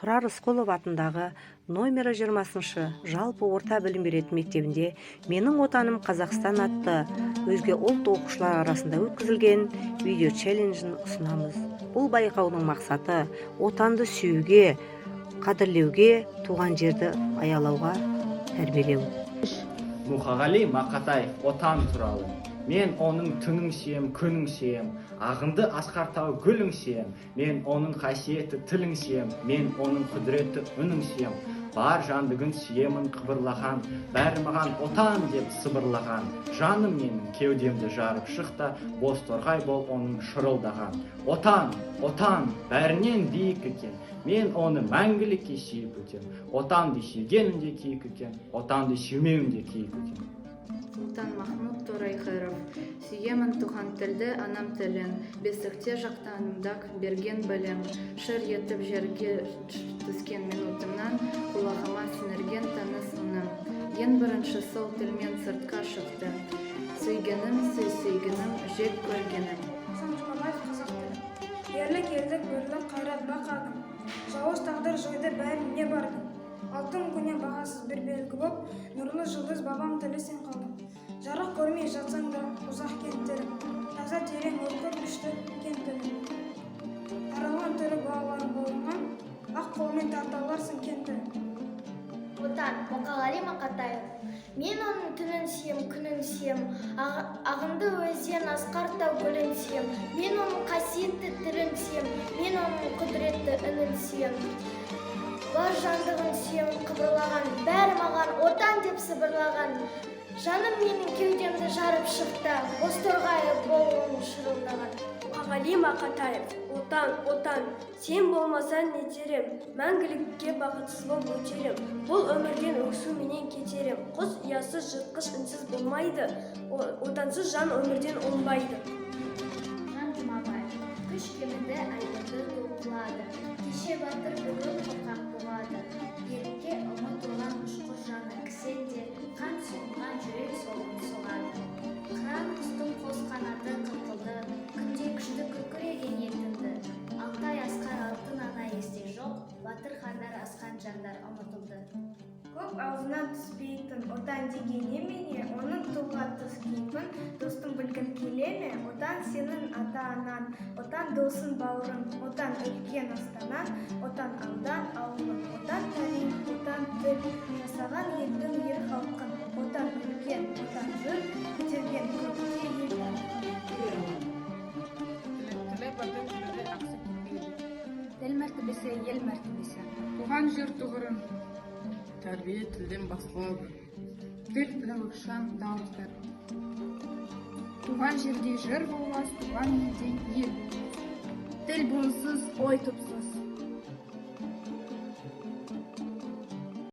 Тұрар Рысқұлов атындағы номері 20-шы жалпы орта білім беретін мектебінде «Менің отаным Қазақстан» атты өзге ұлт оқушылар арасында өткізілген видео челленджін ұсынамыз. Бұл байқаудың мақсаты отанды сүюге, қадірлеуге, туған жерді аялауға тәрбиелеу. Мұқағали Мақатаев отан туралы. Мен оның түнін сүйем, күнін сүйем, ағынды асқар гүлін сүйем, мен оның қасиетті тілін сүйем, мен оның құдіретті үнін сүйем. Бар жандығын сүйемін қыбырлаған, бәрі маған отан деп сыбырлаған. Жаным менің кеудемді жарып шықта, боз торғай бол оның шырылдаған. Отан, отан, бәрінен биік екен, мен оны мәңгілікке сүйіп өтем. Отанды сүйгенім де киік екен, отанды сүймеуім де киік екен. Султан Махмуд Торайқыров. Сүйемін туған тілді, анам тілін, бесікте жақтанымда берген білім. Шыр етіп жерге түскен минутымнан, құлағыма сіңірген таныс үнім. Ең бірінші сол тілмен сыртқа шықты. Сүйгенім, сүйгенім, жек көргенім. Самжымабаев қазақ тілі. Ерлік, елдік, бірлік, қайрат бақадым. Жауыз тағдыр жойды бәріне бардым. Алтын күннен бағасыз бір белгі боп, нұрлы жұлдыз бабам тілі сен қалдың. Жарық көрмей жатсаң да ұзақ кенттірім, таза терең өткір күшті кенттірім. Таралған түрі балаларым болған, ақ қолмен тарталарсың кенттірім. Отан, Мұқағали Мақатаев. Мен оның түнін сүйем, күнін сүйем, ағынды өзен асқар тау гүлін сүйем, мен оның қасиетті тілін сүйем, мен оның құдіретті үнін сүйем. Бар жандығын сүйем қыбырлаған, бәрі маған отан деп сыбырлаған. Жаным менің кеудемді жарып шықты, боз торғайы болуын шырылдаған. Мұқағали Мақатаев. Отан, отан, сен болмасаң не терем, мәңгілікке бақытсыз болып өтерем. Бұл өмірден өксу менен кетерем. Құс ұясыз жыртқыш үнсіз болмайды, отансыз жан өмірден оңбайды. Жан Жұмабаев. Күш кемінде айдынды толқылады, кеше батыр бүгін қорқақ болады. Ерікке ұмыт olan ұшқыр жаны кіседе, қан суынған жүрек солын соғады. Қыран құстың қос қанаты қырқылды, күнде күшті күркіреген ентінді. Алтай асқар алтын ана есте жоқ, батыр хандар асқан жандар ұмытылды. Көп аузынан түспейтін отан деген немене, оның тұлға тұс кейпін достың білгін келе ме? Отан сенің ата-анаң, отан досың бауырың, отан үлкен астанаң, отан аудан ауылың, отан тарих, отан тіл, жасаған елдің ер халқын, отан үлкен, отан жұрт, көтерген көкке ел Тіл мәртебесі, ел мәртебесі. Туған жер тұғырын. Тәрбие тілден басталады. Тіл білімікшан дауыстар. Туған жерде жыр болмас, туған елде ел болмас. Тіл бұнсыз, ой тұпсыз.